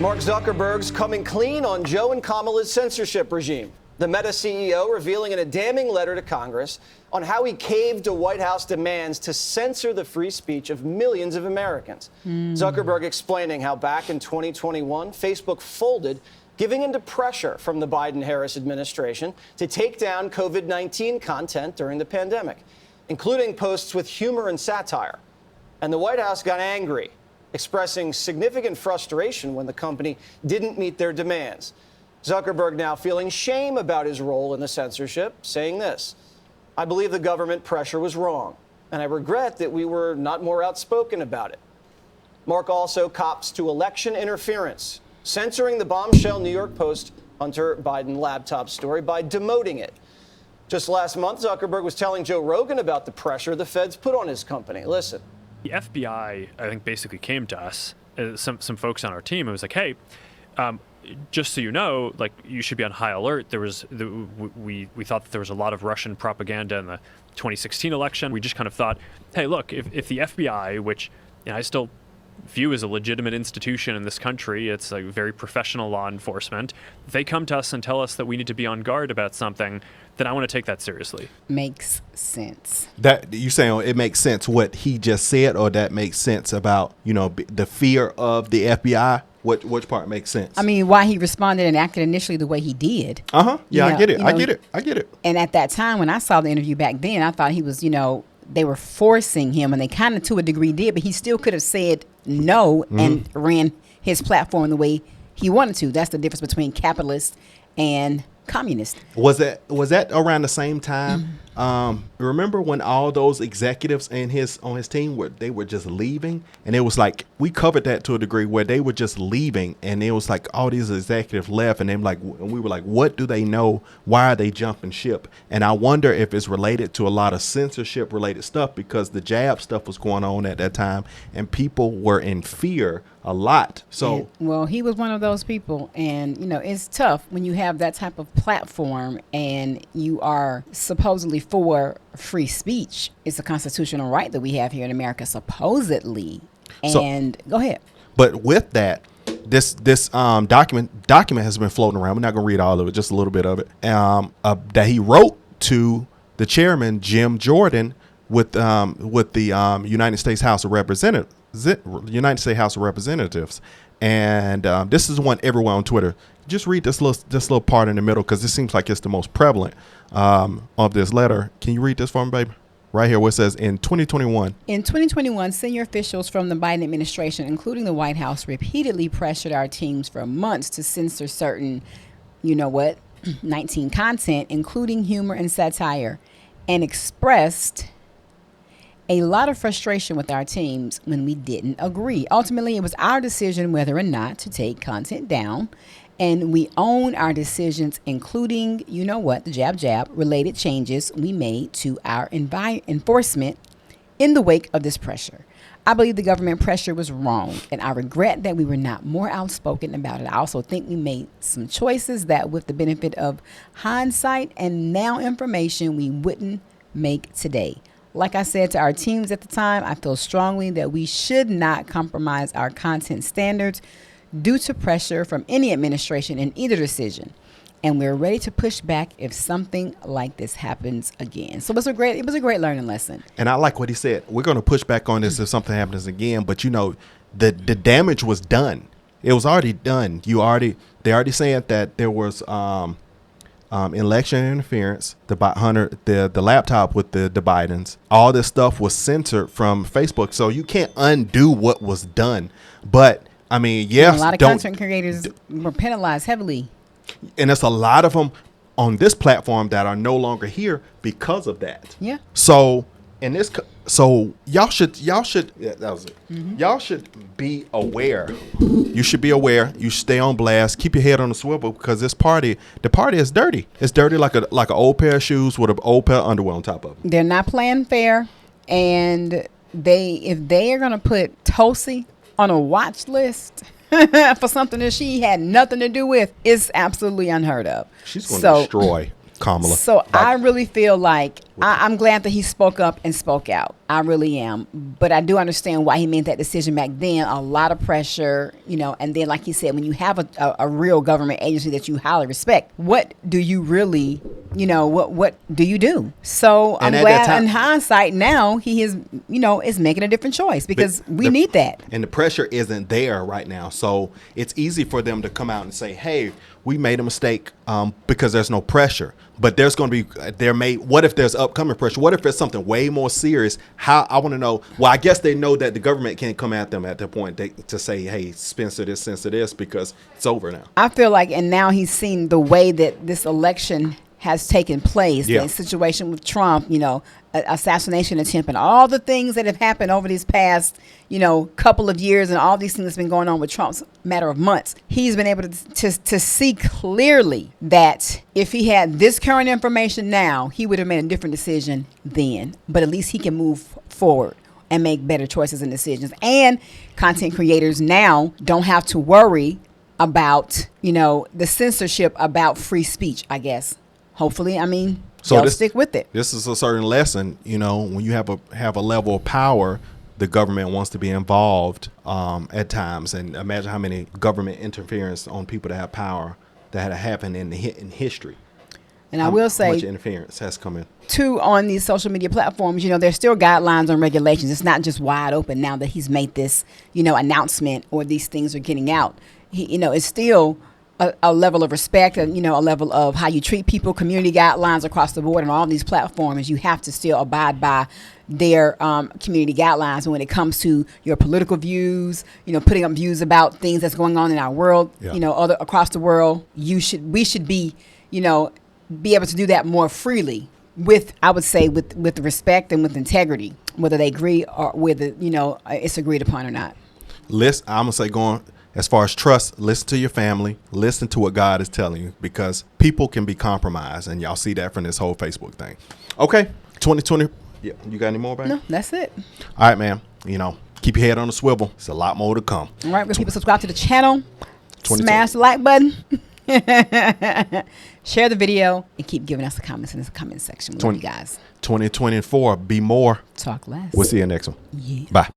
Mark Zuckerberg's coming clean on Joe and Kamala's censorship regime. The Meta CEO revealing in a damning letter to Congress on how he caved to White House demands to censor the free speech of millions of Americans. Zuckerberg explaining how back in 2021, Facebook folded, giving into pressure from the Biden-Harris administration to take down COVID-19 content during the pandemic, including posts with humor and satire. And the White House got angry, expressing significant frustration when the company didn't meet their demands. Zuckerberg now feeling shame about his role in the censorship, saying this: "I believe the government pressure was wrong, and I regret that we were not more outspoken about it." Mark also cops to election interference, censoring the bombshell New York Post Hunter Biden laptop story by demoting it. Just last month, Zuckerberg was telling Joe Rogan about the pressure the feds put on his company. Listen. The FBI, I think, basically came to us, some folks on our team, and was like, hey, just so you know, like, you should be on high alert. We thought that there was a lot of Russian propaganda in the 2016 election. We just kind of thought, hey, look, if the FBI, which I still view as a legitimate institution in this country, it's like very professional law enforcement, if they come to us and tell us that we need to be on guard about something, then I want to take that seriously. Makes sense. That you saying it makes sense what he just said, or that makes sense about, the fear of the FBI? Which part makes sense? I mean, why he responded and acted initially the way he did. Yeah, I get it. I get it. And at that time, when I saw the interview back then, I thought he was, they were forcing him, and they kind of to a degree did, but he still could have said no and ran his platform the way he wanted to. That's the difference between capitalist and communist. Was that around the same time? Remember when all those executives on his team were just leaving, and it was like, we covered that to a degree where they were just leaving, and it was like all these executives left, and we were like, what do they know? Why are they jumping ship? And I wonder if it's related to a lot of censorship related stuff, because the jab stuff was going on at that time, and people were in fear a lot. So well, he was one of those people, and it's tough when you have that type of platform and you are supposedly for free speech. It's a constitutional right that we have here in America, supposedly. And go ahead. But with that, this document has been floating around. We're not going to read all of it, just a little bit of it. That he wrote to the chairman, Jim Jordan, with the United States House of Representatives. And this is one everyone on Twitter. Just read this little part in the middle, because this seems like it's the most prevalent of this letter. Can you read this for me, baby? Right here, where it says, in 2021, senior officials from the Biden administration, including the White House, repeatedly pressured our teams for months to censor certain, 19 content, including humor and satire, and expressed a lot of frustration with our teams when we didn't agree. Ultimately, it was our decision whether or not to take content down, and we own our decisions, including, the jab related changes we made to our enforcement in the wake of this pressure. I believe the government pressure was wrong, and I regret that we were not more outspoken about it. I also think we made some choices that, with the benefit of hindsight and now information, we wouldn't make today. Like I said to our teams at the time, I feel strongly that we should not compromise our content standards due to pressure from any administration in either decision. And we're ready to push back if something like this happens again. So it was a great learning lesson. And I like what he said. We're going to push back on this if something happens again. But, the damage was done. It was already done. They already saying that there was election interference, the laptop with the Bidens, all this stuff was censored from Facebook. So you can't undo what was done. But I mean, yes, a lot of content creators were penalized heavily. And there's a lot of them on this platform that are no longer here because of that. Yeah. So y'all should that was it. Y'all should be aware. You should be aware. You stay on blast. Keep your head on the swivel, because the party is dirty. It's dirty like an old pair of shoes with an old pair of underwear on top of them. They're not playing fair, and if they are gonna put Tulsi on a watch list for something that she had nothing to do with, it's absolutely unheard of. She's going to destroy Kamala. So I really feel like I'm glad that he spoke up and spoke out. I really am. But I do understand why he made that decision back then. A lot of pressure, and then like he said, when you have a real government agency that you highly respect, what do you really, what do you do? So I'm glad in hindsight now he is, is making a different choice because we need that. And the pressure isn't there right now. So it's easy for them to come out and say, hey, we made a mistake because there's no pressure. But there's going to be, what if there's upcoming pressure? What if it's something way more serious? I want to know, well, I guess they know that the government can't come at them at that point to say, hey, censor this because it's over now. I feel like, and now he's seen the way that this election has taken place, the situation with Trump, assassination attempt and all the things that have happened over these past, couple of years and all these things that's been going on with Trump's matter of months. He's been able to see clearly that if he had this current information now, he would have made a different decision then. But at least he can move forward and make better choices and decisions. And content creators now don't have to worry about, the censorship about free speech, I guess. Hopefully, so they'll stick with it. This is a certain lesson, when you have a level of power, the government wants to be involved at times. And imagine how many government interference on people that have power that had happened in history. And I will say, how much interference has come in. Too, on these social media platforms, there's still guidelines and regulations. It's not just wide open now that he's made this, announcement or these things are getting out. It's still a level of respect and, a level of how you treat people, community guidelines across the board on all these platforms. You have to still abide by their community guidelines. And when it comes to your political views, putting up views about things that's going on in our world, other across the world, we should be, be able to do that more freely with, I would say, with respect and with integrity, whether they agree or whether, it's agreed upon or not. I'm going to say as far as trust, listen to your family, listen to what God is telling you, because people can be compromised, and y'all see that from this whole Facebook thing. Okay, 2020. Yeah, you got any more, baby? No, that's it. All right, man. Keep your head on the swivel. It's a lot more to come. All right, people, subscribe to the channel, smash the like button, share the video, and keep giving us the comments in the comment section. We love you guys. 2024, be more. Talk less. We'll see you next one. Yeah. Bye.